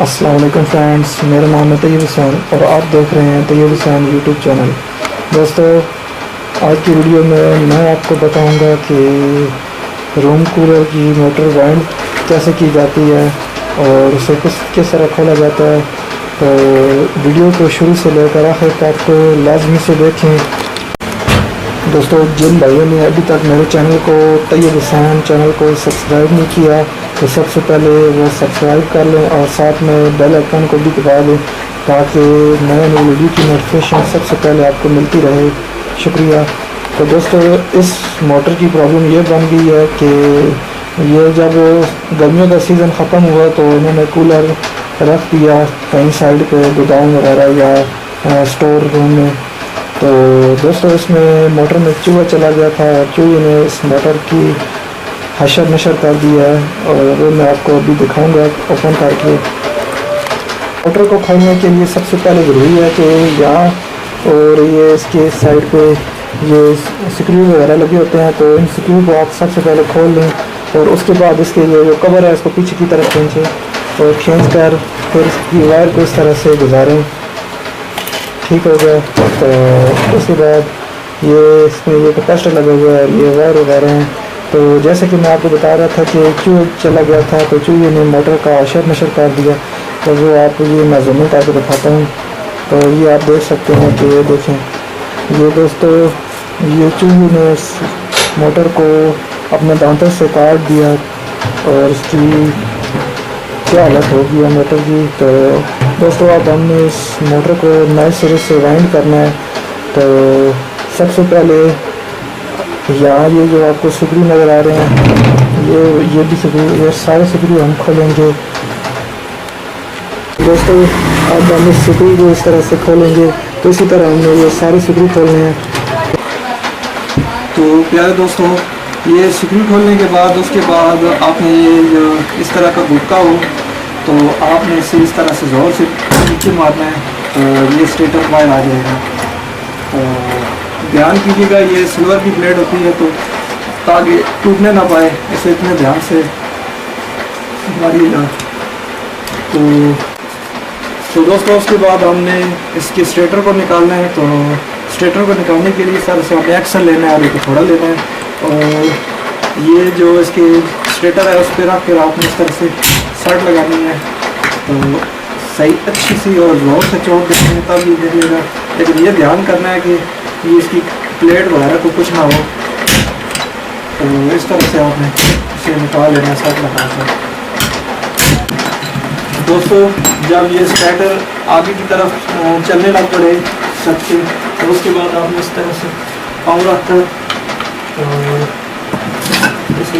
अस्सलाम वालेकुम फ्रेंड्स, मेरा नाम है तैयब हुसैन और आप देख रहे हैं तैयब हुसैन यूट्यूब चैनल। दोस्तों, आज की वीडियो में मैं आपको बताऊंगा कि रूम कूलर की मोटर वाइंड कैसे की जाती है और उसे किस तरह खोला जाता है। तो वीडियो को शुरू से लेकर आखिर तक लाजमी से देखें। दोस्तों, जिन भाइयों ने अभी तक मेरे चैनल को तैयब हुसैन चैनल को सब्सक्राइब नहीं किया तो सबसे पहले वो सब्सक्राइब कर लें और साथ में बेल आइकन को भी दबा दें ताकि नए नई वीडियो की नोटिफिकेशन सबसे पहले आपको मिलती रहे। शुक्रिया। तो दोस्तों, इस मोटर की प्रॉब्लम ये बन गई है कि ये जब गर्मियों का सीज़न ख़त्म हुआ तो इन्होंने कूलर रख दिया कहीं साइड पे गोदाम वगैरह या स्टोर रूम में। तो दोस्तों, इसमें मोटर में चूहा चला गया था और चूहे ने इस मोटर की हशर नशर कर दिया है और वो मैं आपको अभी दिखाऊंगा ओपन करके। मोटर को खोलने के लिए सबसे पहले ज़रूरी है कि यहाँ और ये इसके साइड पे ये स्क्रू वगैरह लगे होते हैं, तो इन स्क्रू को आप सबसे पहले खोल लें और उसके बाद इसके ये जो कवर है इसको पीछे की तरफ खींचें और खींच कर फिर इसकी वायर को इस तरह से गुजारें। ठीक हो गया। तो उसके बाद ये इसमें ये कैपेसिटर लगा हुआ है, ये वायर वगैरह हैं। तो जैसे कि मैं आपको बता रहा था कि चूहा चला गया था तो चूहे ने मोटर का अशर नशर कर दिया। तो वो आपको ये मैं ज़ूम करके दिखाता हूँ। तो ये आप देख सकते हैं कि ये देखें, ये दोस्तों ये चूहे ने इस मोटर को अपने दांतों से काट दिया और इसकी क्या हालत होगी है मोटर की। तो दोस्तों, अब हमने इस मोटर को नए सिरे से वाइंड करना है। तो सबसे पहले यहाँ ये जो आपको स्क्रू नज़र आ रहे हैं ये भी स्क्रू, ये सारे स्क्रू हम खोलेंगे। दोस्तों, अब हम इस स्क्रू को इस तरह से खोलेंगे तो इसी तरह हमने ये सारे स्क्रू खोलने हैं। तो प्यारे दोस्तों, ये स्क्रू खोलने के बाद उसके बाद आपने ये जो इस तरह का गुटका हो तो आपने इसे इस तरह से ज़ोर से नीचे मारना है तो ये स्टेटर बाहर आ जाएगा। तो ध्यान कीजिएगा, ये सिल्वर की प्लेट होती है तो ताकि टूटने ना पाए इसे इतने ध्यान से मारिएगा। तो दोस्तों, उसके बाद हमने इसके स्टेटर को निकालना है। तो स्टेटर को निकालने के लिए सर से हमें एक्सल लेना है और एक थोड़ा लेना है और ये जो इसके स्टेटर है उस पर रख कर आपने इस तरह से शर्ट लगानी है। तो सही अच्छी सी और जोर से चोट देनी है तब ये गिरेगा, लेकिन ये ध्यान करना है कि ये इसकी प्लेट वगैरह को कुछ ना हो। तो इस तरह से आपने इसे निकाल लेना है शर्ट लगा कर। दोस्तों, जब ये स्टार्टर आगे की तरफ चलने लग पड़े छत से तो उसके बाद आपने इस तरह से पाँव रख कर इसे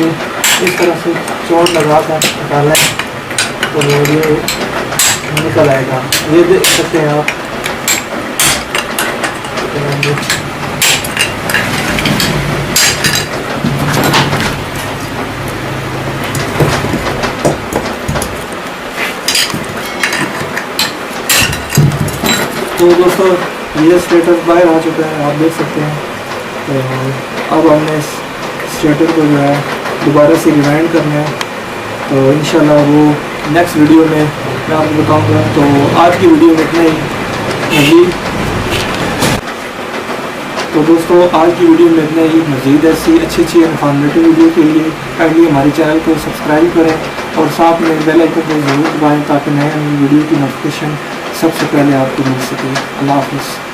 इस तरह से चोट लगा कर निकालना है तो ये निकल आएगा। ये देख सकते हैं आप। तो दोस्तों, ये स्टेटर बाहर आ चुका है, आप देख सकते हैं। तो अब हमने इस स्टेटर को जो है दोबारा से रिवाइंड करना है। तो इंशाल्लाह वो नेक्स्ट वीडियो में मैं आपको बताऊंगा। तो आज की वीडियो में इतना ही मज़ीद। तो दोस्तों, आज की वीडियो में इतना ही मज़ीद ऐसी अच्छी इन्फॉर्मेटिव वीडियो के लिए काइंडली हमारे चैनल को सब्सक्राइब करें और साथ में बेल आइकन को ज़रूर दबाएँ ताकि नए वीडियो की नोटिफिकेशन सबसे पहले आपको मिल सके। अल्लाह हाफ़िज़।